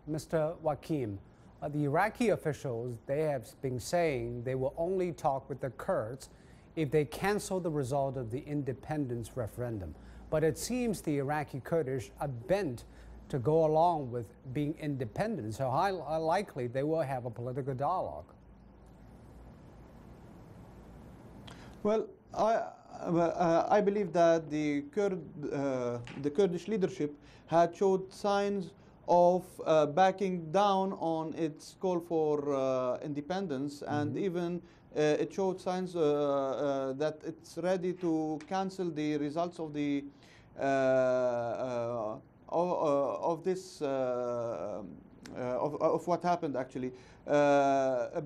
Mr. Wakim, the Iraqi officials, they have been saying they will only talk with the Kurds if they cancel the result of the independence referendum. But it seems the Iraqi Kurdish are bent to go along with being independent, so how likely they will have a political dialogue. Well, I believe that the Kurdish leadership had showed signs of backing down on its call for independence, and even it showed signs that it's ready to cancel the results of the of this of what happened actually,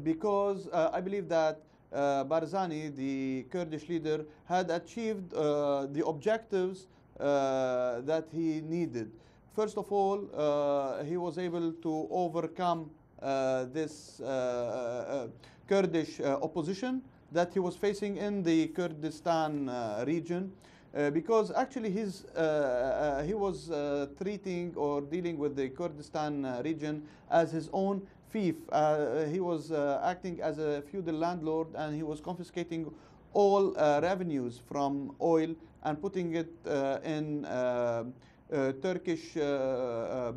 because I believe that Barzani, the Kurdish leader, had achieved the objectives that he needed. First of all, he was able to overcome this Kurdish opposition that he was facing in the Kurdistan region, because actually he was treating or dealing with the Kurdistan region as his own fief. He was acting as a feudal landlord, and he was confiscating all revenues from oil and putting it in Turkish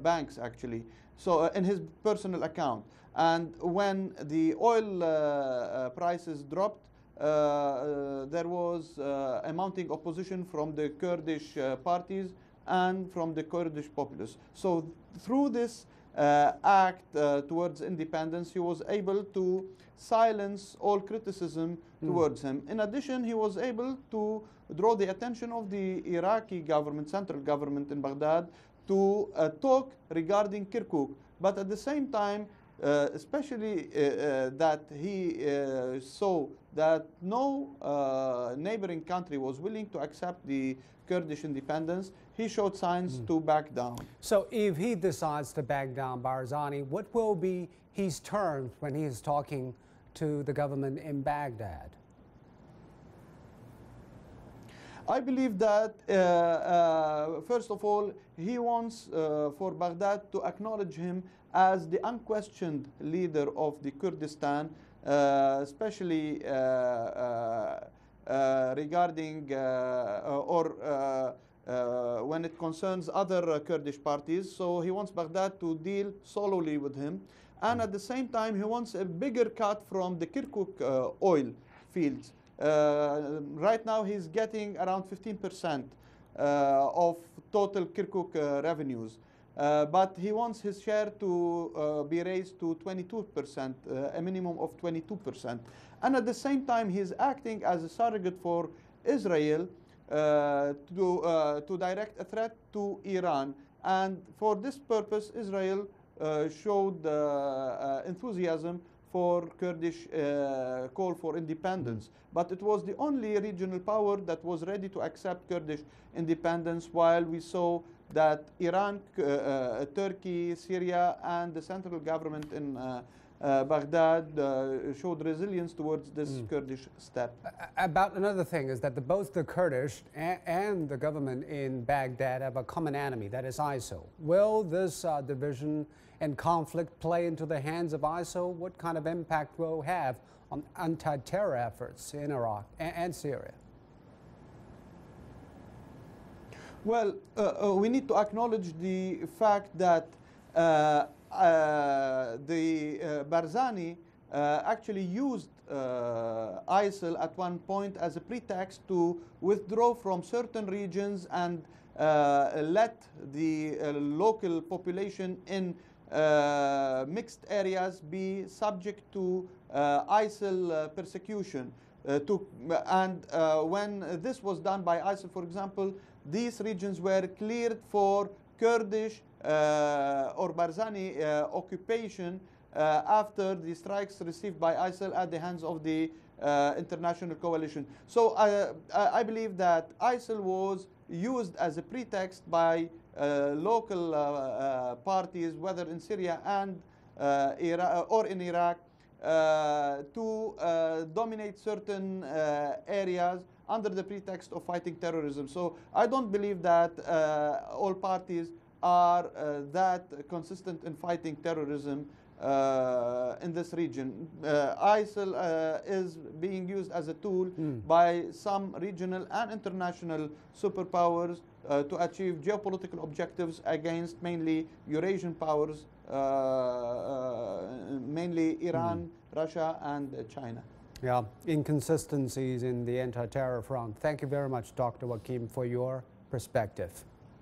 banks, actually, so in his personal account. And when the oil prices dropped, there was a mounting opposition from the Kurdish parties and from the Kurdish populace. So through this act towards independence, he was able to silence all criticism towards him. In addition, he was able to draw the attention of the Iraqi government, central government in Baghdad, to talk regarding Kirkuk. But at the same time, especially that he saw that no neighboring country was willing to accept the Kurdish independence, he showed signs to back down. So if he decides to back down, Barzani, what will be his terms when he is talking to the government in Baghdad? I believe that, first of all, he wants for Baghdad to acknowledge him as the unquestioned leader of the Kurdistan, especially regarding when it concerns other Kurdish parties. So he wants Baghdad to deal solely with him. And at the same time, he wants a bigger cut from the Kirkuk oil fields. Right now, he's getting around 15% of total Kirkuk revenues. But he wants his share to be raised to 22%, a minimum of 22%. And at the same time, he's acting as a surrogate for Israel to direct a threat to Iran. And for this purpose, Israel showed enthusiasm for Kurdish call for independence. But it was the only regional power that was ready to accept Kurdish independence, while we saw that Iran, Turkey, Syria, and the central government in Baghdad showed resilience towards this Kurdish step. About another thing is that both the Kurdish and the government in Baghdad have a common enemy, that is ISIL. Will this division and conflict play into the hands of ISIL? What kind of impact will it have on anti-terror efforts in Iraq and Syria? Well, we need to acknowledge the fact that Barzani actually used ISIL at one point as a pretext to withdraw from certain regions and let the local population in mixed areas be subject to ISIL persecution. When this was done by ISIL, for example, these regions were cleared for Kurdish or Barzani occupation after the strikes received by ISIL at the hands of the international coalition. So I believe that ISIL was used as a pretext by local parties, whether in Syria and Iraq or in Iraq, to dominate certain areas under the pretext of fighting terrorism. So I don't believe that all parties are that consistent in fighting terrorism in this region. ISIL is being used as a tool by some regional and international superpowers to achieve geopolitical objectives against mainly Eurasian powers, mainly Iran, Russia, and China. Yeah, inconsistencies in the anti-terror front. Thank you very much, Dr. Wakim, for your perspective.